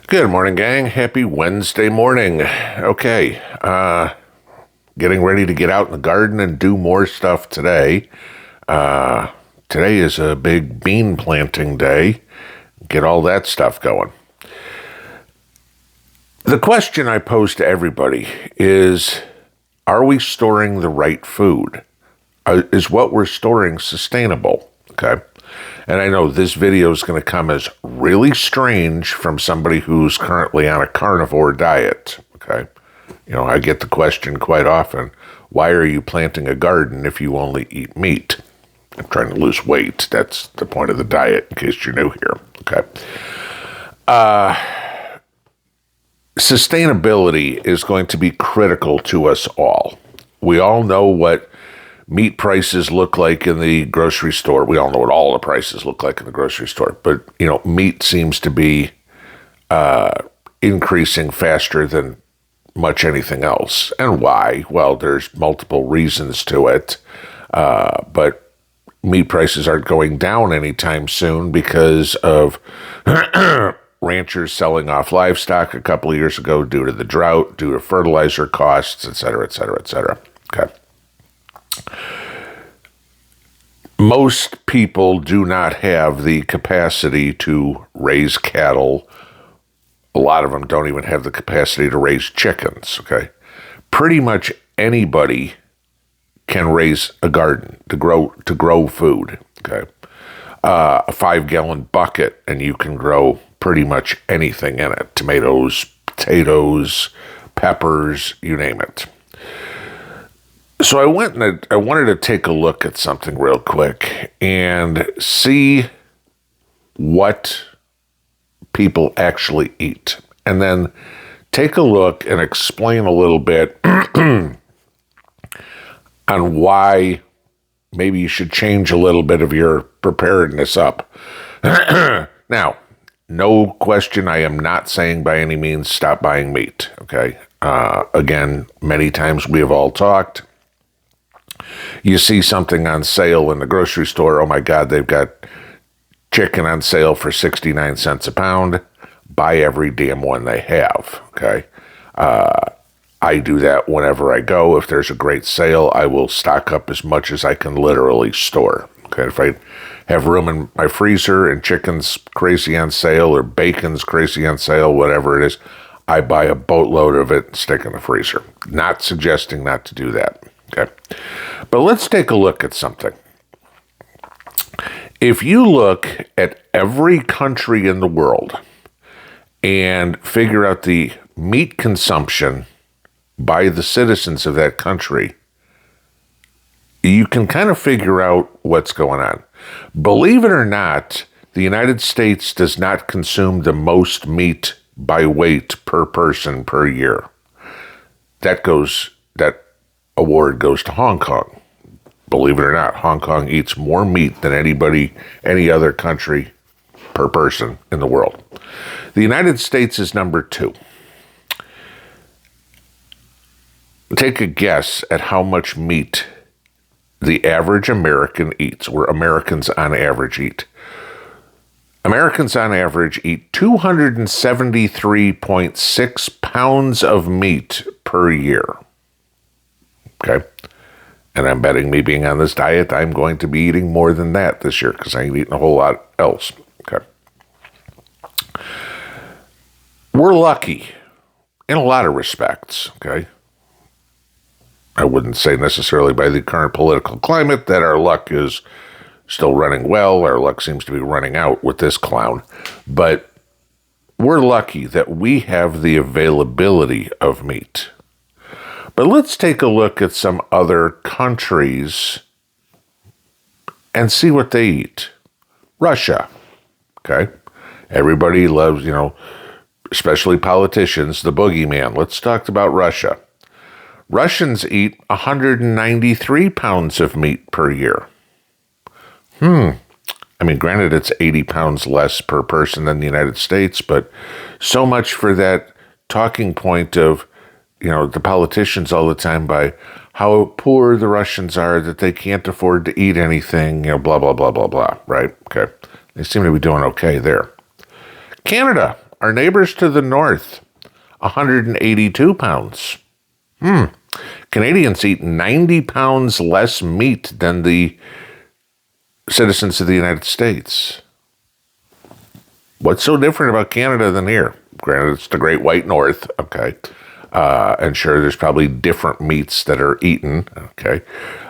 Good morning, gang. Happy Wednesday morning. Okay, getting ready to get out in the garden and do more stuff today. Today is a big bean planting day. Get all that stuff going. The question I pose to everybody is, are we storing the right food? Is what we're storing sustainable? Okay. And I know this video is going to come as really strange from somebody who's currently on a carnivore diet. Okay. I get the question quite often, why are you planting a garden if you only eat meat? I'm trying to lose weight. That's the point of the diet, in case you're new here. Okay. Sustainability is going to be critical to us all. We all know what meat prices look like in the grocery store. We all know what all the prices look like in the grocery store. But, meat seems to be increasing faster than much anything else. And why? Well, there's multiple reasons to it. But meat prices aren't going down anytime soon because of ranchers selling off livestock a couple of years ago due to the drought, due to fertilizer costs, et cetera, et cetera, et cetera. Okay. Most people do not have the capacity to raise cattle. A lot of them don't even have the capacity to raise chickens, okay? Pretty much anybody can raise a garden to grow food, okay? A 5-gallon bucket and you can grow pretty much anything in it. Tomatoes, potatoes, peppers, you name it. So I wanted to take a look at something real quick and see what people actually eat. And then take a look and explain a little bit on why maybe you should change a little bit of your preparedness up. Now, no question, I am not saying by any means stop buying meat, okay? Again, many times we have all talked. You see something on sale in the grocery store, oh my God, they've got chicken on sale for 69 cents a pound. Buy every damn one they have, okay? I do that whenever I go. If there's a great sale, I will stock up as much as I can literally store, okay? If I have room in my freezer and chicken's crazy on sale or bacon's crazy on sale, whatever it is, I buy a boatload of it and stick in the freezer. Not suggesting not to do that. Okay, but let's take a look at something. If you look at every country in the world and figure out the meat consumption by the citizens of that country, you can kind of figure out what's going on. Believe it or not, the United States does not consume the most meat by weight per person per year. That award goes to Hong Kong. Believe it or not, Hong Kong eats more meat than any other country per person in the world. The United States is number 2. Take a guess at how much meat the average American eats, where Americans on average eat. Americans on average eat 273.6 pounds of meat per year. Okay, and I'm betting me being on this diet, I'm going to be eating more than that this year because I ain't eating a whole lot else. Okay, we're lucky in a lot of respects. Okay, I wouldn't say necessarily by the current political climate that our luck is still running well. Our luck seems to be running out with this clown, but we're lucky that we have the availability of meat. But let's take a look at some other countries and see what they eat. Russia, okay? Everybody loves, especially politicians, the boogeyman. Let's talk about Russia. Russians eat 193 pounds of meat per year. I mean, granted, it's 80 pounds less per person than the United States, but so much for that talking point of, the politicians all the time by how poor the Russians are, that they can't afford to eat anything, blah, blah, blah, blah, blah, right? Okay. They seem to be doing okay there. Canada, our neighbors to the north, 182 pounds. Canadians eat 90 pounds less meat than the citizens of the United States. What's so different about Canada than here? Granted, it's the Great White North, okay. And sure, there's probably different meats that are eaten, okay.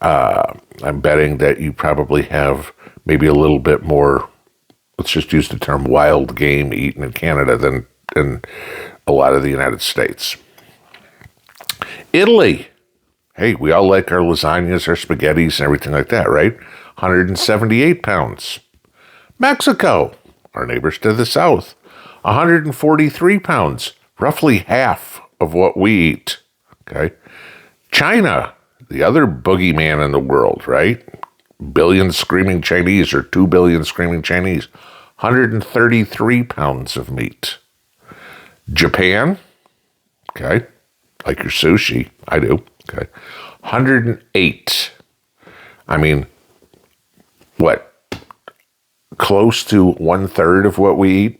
I'm betting that you probably have maybe a little bit more, let's just use the term wild game eaten in Canada than in a lot of the United States. Italy. Hey, we all like our lasagnas, our spaghettis, and everything like that, right? 178 pounds. Mexico, our neighbors to the south, 143 pounds, roughly half of what we eat, okay? China, the other boogeyman in the world, right? Billion screaming Chinese or 2 billion screaming Chinese, 133 pounds of meat. Japan, okay, like your sushi, I do, okay, 108. I mean, what, close to 1/3 of what we eat?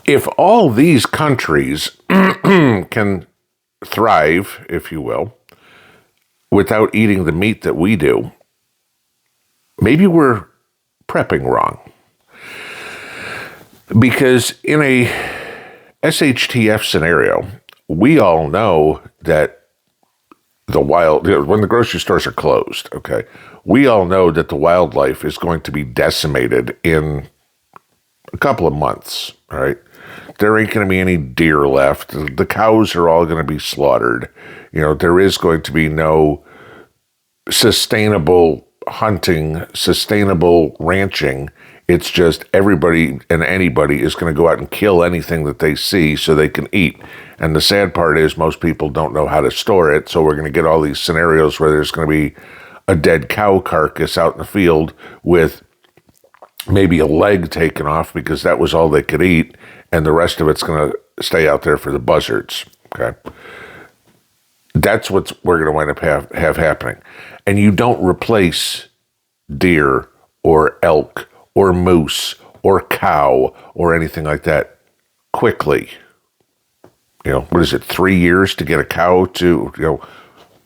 If all these countries can thrive, if you will, without eating the meat that we do, maybe we're prepping wrong. Because in a SHTF scenario, we all know that when the grocery stores are closed, okay, we all know that the wildlife is going to be decimated in a couple of months, all right? There ain't going to be any deer left. The cows are all going to be slaughtered. You know, there is going to be no sustainable hunting, sustainable ranching. It's just everybody and anybody is going to go out and kill anything that they see so they can eat. And the sad part is most people don't know how to store it. So we're going to get all these scenarios where there's going to be a dead cow carcass out in the field with maybe a leg taken off because that was all they could eat. And the rest of it's going to stay out there for the buzzards. Okay. That's what we're going to wind up have happening. And you don't replace deer or elk or moose or cow or anything like that quickly. You know, what is it, 3 years to get a cow to,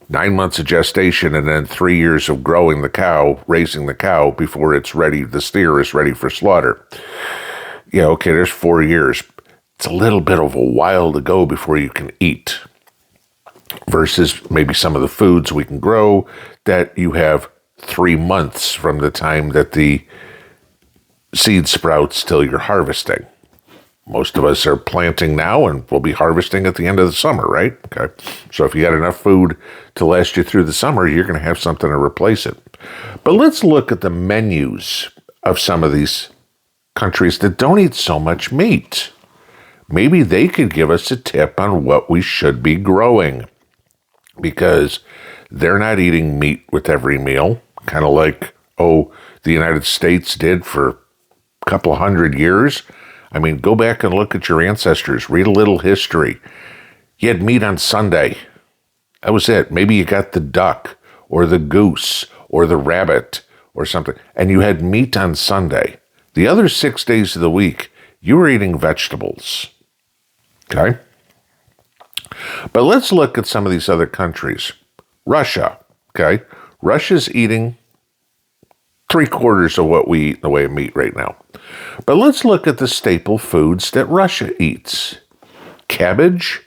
9 months of gestation and then 3 years of growing the cow, raising the cow before it's ready, the steer is ready for slaughter. Yeah, okay, there's 4 years. It's a little bit of a while to go before you can eat. Versus maybe some of the foods we can grow that you have 3 months from the time that the seed sprouts till you're harvesting. Most of us are planting now and we'll be harvesting at the end of the summer, right? Okay. So if you got enough food to last you through the summer, you're going to have something to replace it. But let's look at the menus of some of these countries that don't eat so much meat. Maybe they could give us a tip on what we should be growing, because they're not eating meat with every meal, kind of like, the United States did for a couple of 100 years. I mean, go back and look at your ancestors, read a little history. You had meat on Sunday. That was it. Maybe you got the duck or the goose or the rabbit or something, and you had meat on Sunday. The other 6 days of the week, you were eating vegetables. Okay? But let's look at some of these other countries. Russia, okay? Russia's eating 3/4 of what we eat in the way of meat right now. But let's look at the staple foods that Russia eats. Cabbage,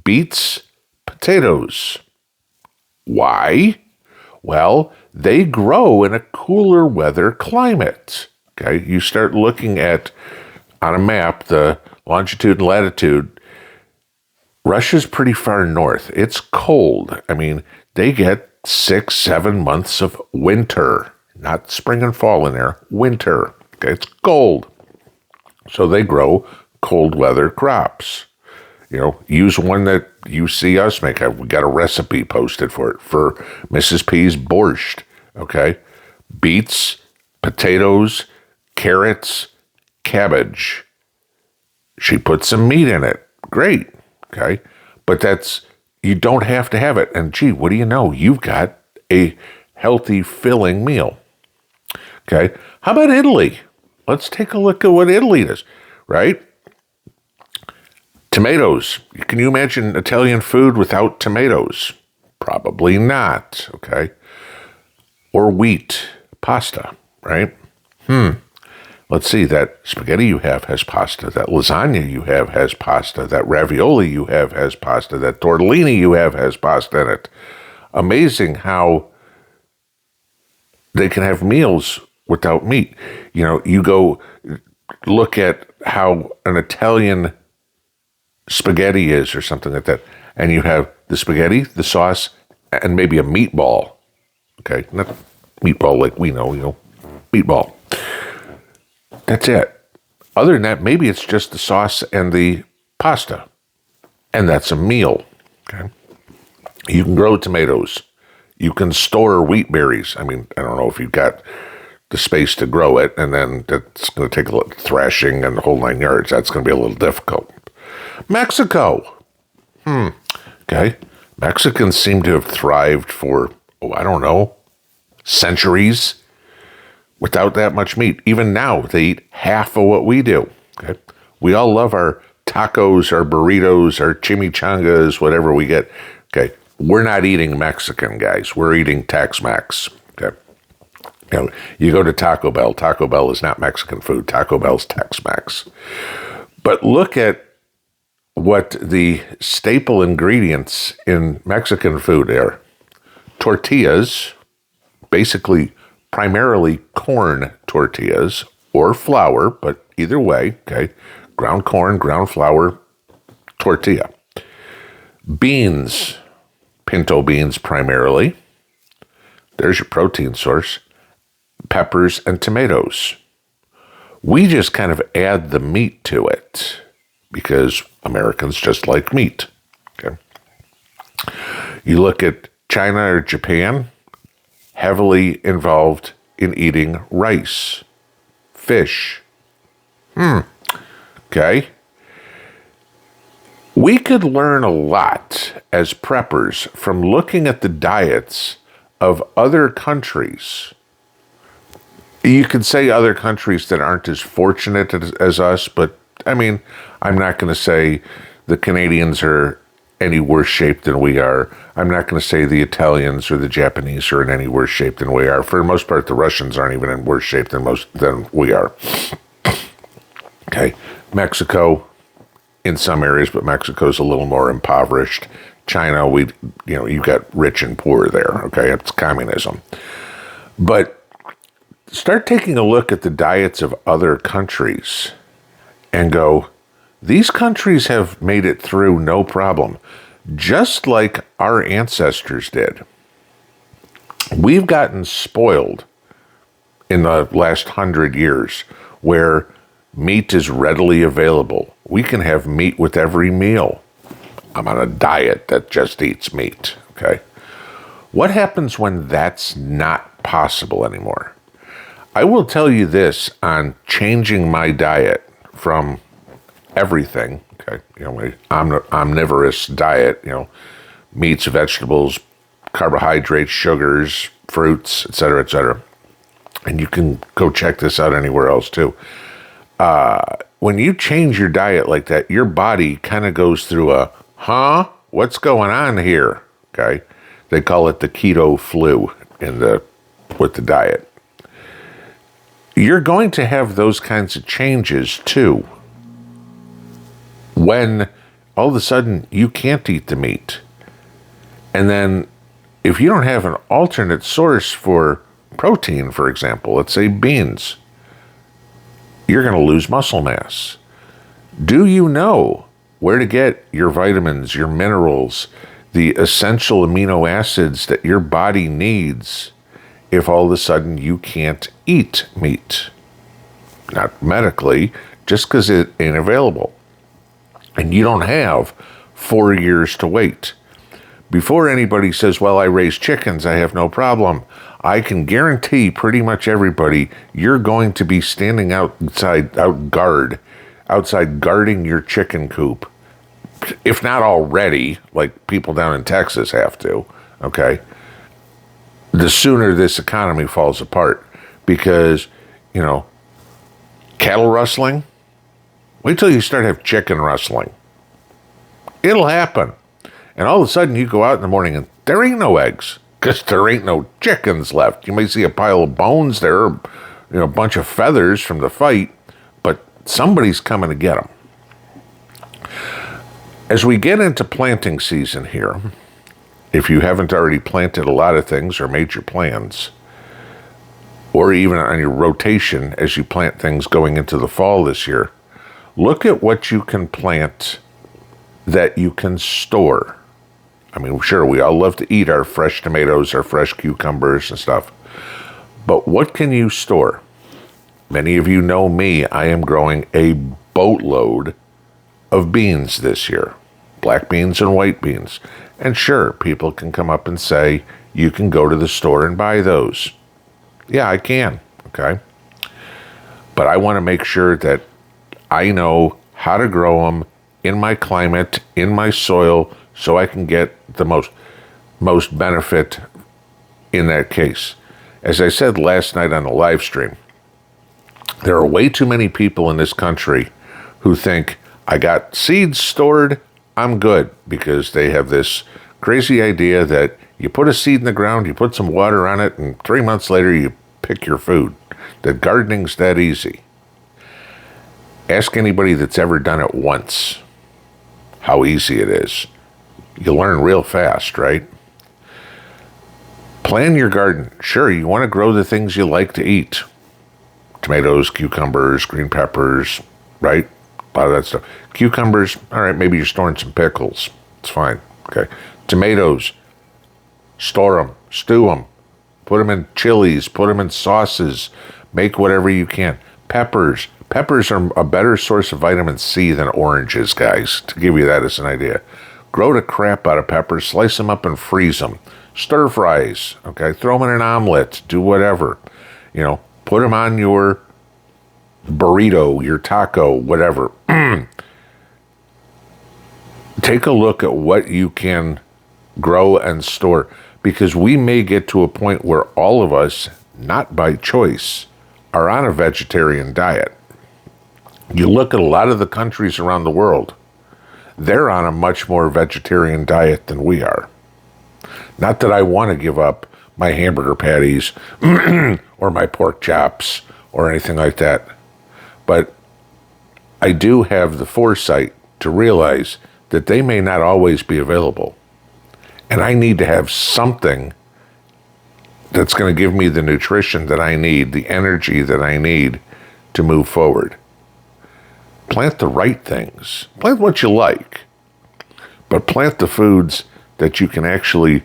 beets, potatoes. Why? Well, they grow in a cooler weather climate. Okay, you start looking at, on a map, the longitude and latitude. Russia's pretty far north. It's cold. I mean, they get 6-7 months of winter, not spring and fall in there, winter. Okay, it's cold. So they grow cold weather crops. Use one that you see us make. We got a recipe posted for it, for Mrs. P's borscht. Okay, beets, potatoes, carrots, cabbage. She put some meat in it. Great. Okay, but you don't have to have it. And gee, what do you know? You've got a healthy, filling meal. Okay, how about Italy? Let's take a look at what Italy does. right? Tomatoes. Can you imagine Italian food without tomatoes? Probably not, okay? Or wheat, pasta, right? Let's see, that spaghetti you have has pasta. That lasagna you have has pasta. That ravioli you have has pasta. That tortellini you have has pasta in it. Amazing how they can have meals without meat. You know, you go look at how an Italian spaghetti is or something like that, and you have the spaghetti, the sauce, and maybe a meatball. Okay, not meatball like we know, meatball. That's it. Other than that, maybe it's just the sauce and the pasta, and that's a meal. Okay, you can grow tomatoes. You can store wheat berries. I mean, I don't know if you've got the space to grow it, and then that's going to take a little thrashing and the whole 9 yards. That's going to be a little difficult. Mexico. Okay. Mexicans seem to have thrived for, I don't know, centuries without that much meat. Even now, they eat half of what we do. Okay. We all love our tacos, our burritos, our chimichangas, whatever we get. Okay. We're not eating Mexican, guys. We're eating Tex-Mex. Okay. You go to Taco Bell. Taco Bell is not Mexican food. Taco Bell's Tex-Mex. But look at what the staple ingredients in Mexican food are. Tortillas, basically primarily corn tortillas or flour, but either way, okay, ground corn, ground flour, tortilla. Beans, pinto beans primarily. There's your protein source. Peppers and tomatoes. We just kind of add the meat to it because Americans just like meat. Okay. You look at China or Japan, heavily involved in eating rice, fish. Okay. We could learn a lot as preppers from looking at the diets of other countries. You could say other countries that aren't as fortunate as us, but I mean, I'm not going to say the Canadians are any worse shape than we are. I'm not going to say the Italians or the Japanese are in any worse shape than we are. For the most part, the Russians aren't even in worse shape than we are. Okay, Mexico in some areas, but Mexico's a little more impoverished. China, you've got rich and poor there. Okay, it's communism. But start taking a look at the diets of other countries and go, these countries have made it through no problem, just like our ancestors did. We've gotten spoiled in the last 100 years where meat is readily available. We can have meat with every meal. I'm on a diet that just eats meat, okay? What happens when that's not possible anymore? I will tell you this on changing my diet from everything, okay, my omnivorous diet, meats, vegetables, carbohydrates, sugars, fruits, etc., and you can go check this out anywhere else too. When you change your diet like that, your body kind of goes through a, what's going on here? Okay, they call it the keto flu with the diet. You're going to have those kinds of changes too. When all of a sudden you can't eat the meat. And then if you don't have an alternate source for protein, for example, let's say beans, you're going to lose muscle mass. Do you know where to get your vitamins, your minerals, the essential amino acids that your body needs if all of a sudden you can't eat meat? Not medically, just because it ain't available. And you don't have 4 years to wait. Before anybody says, well, I raise chickens, I have no problem, I can guarantee pretty much everybody you're going to be standing outside guarding your chicken coop, if not already, like people down in Texas have to, okay? The sooner this economy falls apart, because, cattle rustling, Wait till you start have chicken rustling. It'll happen. And all of a sudden you go out in the morning and there ain't no eggs because there ain't no chickens left. You may see a pile of bones there, a bunch of feathers from the fight, but somebody's coming to get them. As we get into planting season here, if you haven't already planted a lot of things or made your plans, or even on your rotation as you plant things going into the fall this year, look at what you can plant that you can store. I mean, sure, we all love to eat our fresh tomatoes, our fresh cucumbers and stuff, but what can you store? Many of you know me, I am growing a boatload of beans this year, black beans and white beans. And sure, people can come up and say, you can go to the store and buy those. Yeah, I can, okay? But I want to make sure that I know how to grow them in my climate, in my soil, so I can get the most benefit in that case. As I said last night on the live stream, there are way too many people in this country who think, I got seeds stored, I'm good, because they have this crazy idea that you put a seed in the ground, you put some water on it, and 3 months later you pick your food. That gardening's that easy. Ask anybody that's ever done it once how easy it is. You learn real fast, right? Plan your garden. Sure, you want to grow the things you like to eat. Tomatoes, cucumbers, green peppers, right? A lot of that stuff. Cucumbers, all right, maybe you're storing some pickles. It's fine, okay? Tomatoes, store them, stew them, put them in chilies, put them in sauces, make whatever you can. Peppers. Peppers are a better source of vitamin C than oranges, guys, to give you that as an idea. Grow the crap out of peppers, slice them up and freeze them. Stir fries, okay? Throw them in an omelet, do whatever. Put them on your burrito, your taco, whatever. Take a look at what you can grow and store, because we may get to a point where all of us, not by choice, are on a vegetarian diet. You look at a lot of the countries around the world, they're on a much more vegetarian diet than we are. Not that I want to give up my hamburger patties or my pork chops or anything like that, but I do have the foresight to realize that they may not always be available. And I need to have something that's going to give me the nutrition that I need, the energy that I need to move forward. Plant the right things. Plant what you like, but plant the foods that you can actually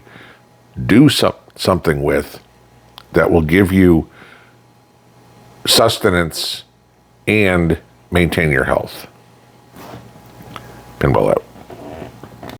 do something with that will give you sustenance and maintain your health. Pinball out.